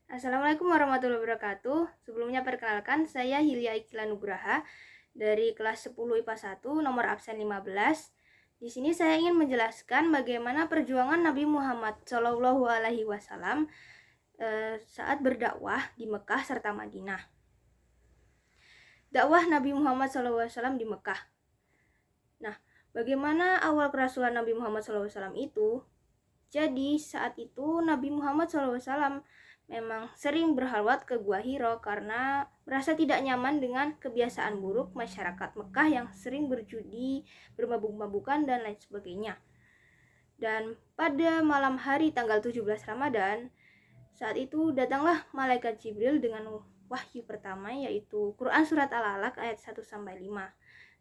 Assalamualaikum warahmatullahi wabarakatuh. Sebelumnya perkenalkan, saya Hilya Ikila Nugraha dari kelas 10 IPA 1 nomor absen 15. Di sini saya ingin menjelaskan bagaimana perjuangan Nabi Muhammad SAW saat berdakwah di Mekah serta Madinah. Dakwah Nabi Muhammad SAW di Mekah. Nah, bagaimana awal kerasulan Nabi Muhammad SAW itu? Jadi saat itu Nabi Muhammad SAW memang sering berhalwat ke Gua Hiro karena merasa tidak nyaman dengan kebiasaan buruk masyarakat Mekah yang sering berjudi, bermabuk-mabukan, dan lain sebagainya. Dan pada malam hari tanggal 17 Ramadan, saat itu datanglah malaikat Jibril dengan wahyu pertama, yaitu Quran Surat Al-Alaq ayat 1-5.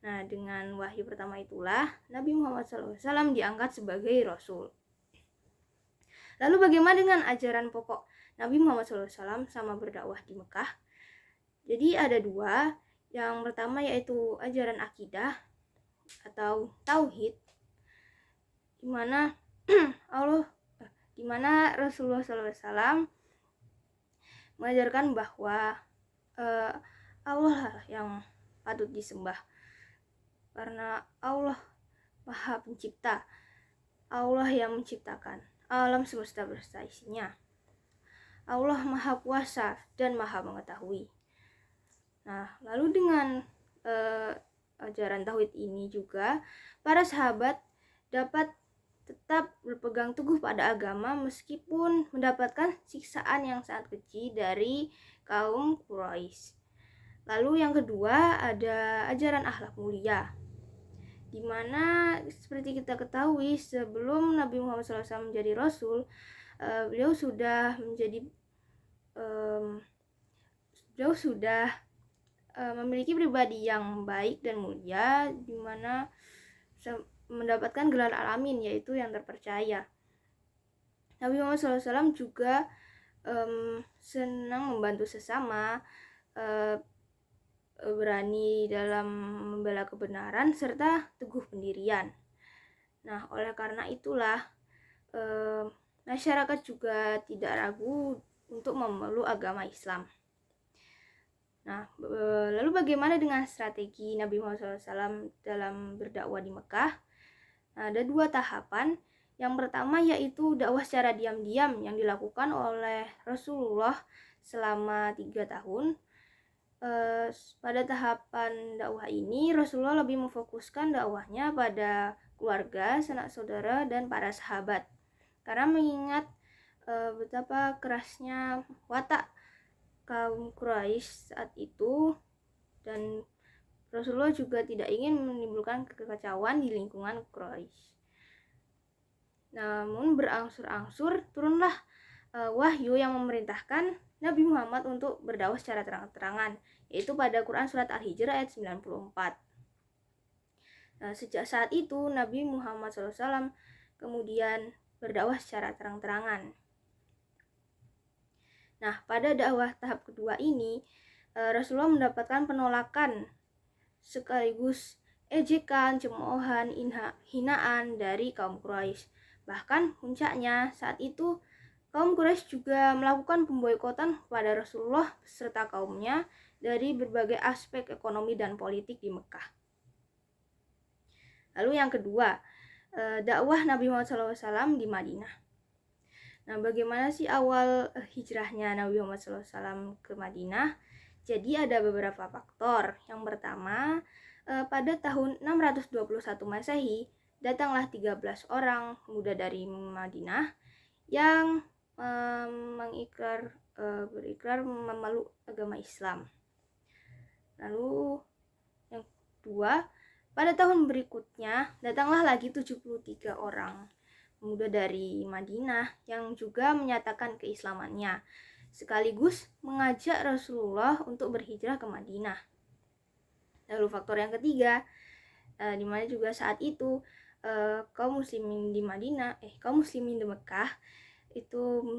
Nah, dengan wahyu pertama itulah Nabi Muhammad SAW diangkat sebagai Rasul. Lalu bagaimana dengan ajaran pokok Nabi Muhammad SAW sama berdakwah di Mekah? Jadi ada dua. Yang pertama yaitu ajaran akidah atau tauhid, di mana Rasulullah SAW mengajarkan bahwa Allah yang patut disembah karena Allah Maha Pencipta, Allah yang menciptakan alam semesta beserta isinya. Allah Maha Kuasa dan Maha Mengetahui. Nah, lalu dengan ajaran tauhid ini juga para sahabat dapat tetap berpegang teguh pada agama meskipun mendapatkan siksaan yang sangat keji dari kaum Quraisy. Lalu yang kedua ada ajaran akhlak mulia, di mana seperti kita ketahui sebelum Nabi Muhammad SAW menjadi Rasul, beliau sudah memiliki pribadi yang baik dan mulia, di mana mendapatkan gelar alamin, yaitu yang terpercaya. Nabi Muhammad SAW juga senang membantu sesama, berani dalam membela kebenaran, serta teguh pendirian. Nah, oleh karena itulah masyarakat juga tidak ragu untuk memeluk agama Islam. Nah, lalu bagaimana dengan strategi Nabi Muhammad SAW dalam berdakwah di Mekah? Nah, ada dua tahapan. Yang pertama yaitu dakwah secara diam-diam yang dilakukan oleh Rasulullah selama 3 tahun. Pada tahapan dakwah ini, Rasulullah lebih memfokuskan dakwahnya pada keluarga, sanak saudara, dan para sahabat. Karena mengingat betapa kerasnya watak kaum Quraisy saat itu, dan Rasulullah juga tidak ingin menimbulkan kekacauan di lingkungan Quraisy. Namun berangsur-angsur turunlah wahyu yang memerintahkan Nabi Muhammad untuk berdakwah secara terang-terangan, yaitu pada Quran Surat Al-Hijr ayat 94. Nah, sejak saat itu Nabi Muhammad SAW kemudian berdakwah secara terang-terangan. Nah, pada dakwah tahap kedua ini, Rasulullah mendapatkan penolakan sekaligus ejekan, cemoohan, hinaan dari kaum Quraisy. Bahkan puncaknya saat itu kaum Quraisy juga melakukan pemboikotan kepada Rasulullah beserta kaumnya dari berbagai aspek ekonomi dan politik di Mekah. Lalu yang kedua, dakwah Nabi Muhammad SAW di Madinah. Nah, bagaimana sih awal hijrahnya Nabi Muhammad SAW ke Madinah? Jadi ada beberapa faktor. Yang pertama, pada tahun 621 Masehi, datanglah 13 orang muda dari Madinah yang berikrar memeluk agama Islam. Lalu yang kedua, pada tahun berikutnya datanglah lagi 73 orang pemuda dari Madinah yang juga menyatakan keislamannya, sekaligus mengajak Rasulullah untuk berhijrah ke Madinah. Lalu faktor yang ketiga, di mana juga saat itu kaum muslimin di Mekah itu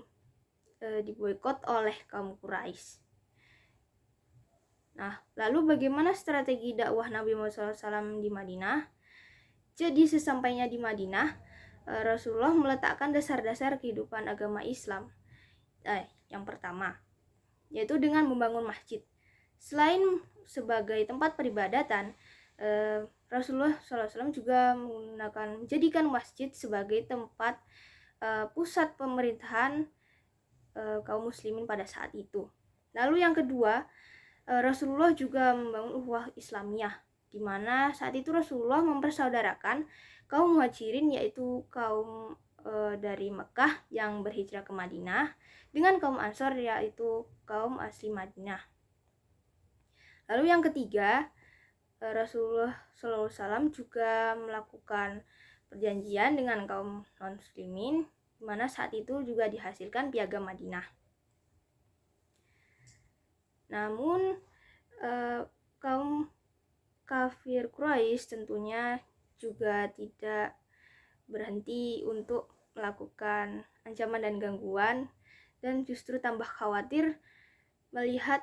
diboikot oleh kaum Quraisy. Nah, lalu bagaimana strategi dakwah Nabi Muhammad SAW di Madinah? Jadi sesampainya di Madinah, Rasulullah meletakkan dasar-dasar kehidupan agama Islam, yang pertama, yaitu dengan membangun masjid. Selain sebagai tempat peribadatan, Rasulullah SAW juga menjadikan masjid sebagai tempat pusat pemerintahan kaum muslimin pada saat itu. Lalu yang kedua, Rasulullah juga membangun ukhuwah Islamiyah, di mana saat itu Rasulullah mempersaudarakan kaum muhajirin, yaitu kaum dari Mekah yang berhijrah ke Madinah, dengan kaum Ansor, yaitu kaum asli Madinah. Lalu yang ketiga, Rasulullah SAW juga melakukan perjanjian dengan kaum non-muslimin, di mana saat itu juga dihasilkan Piagam Madinah. Namun kaum kafir Quraisy tentunya juga tidak berhenti untuk melakukan ancaman dan gangguan, dan justru tambah khawatir melihat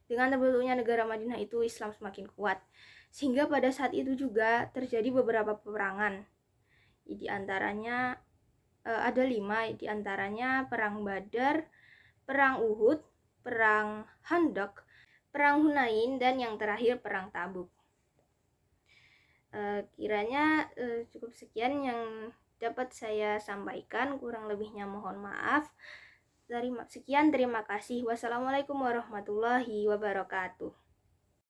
dengan terbentuknya negara Madinah itu Islam semakin kuat, sehingga pada saat itu juga terjadi beberapa peperangan. Di antaranya ada 5, di antaranya perang Badar, perang Uhud, perang Handaq, perang Hunain, dan yang terakhir perang Tabuk. Kiranya cukup sekian yang dapat saya sampaikan, kurang lebihnya mohon maaf. Sekian, terima kasih. Wassalamualaikum warahmatullahi wabarakatuh.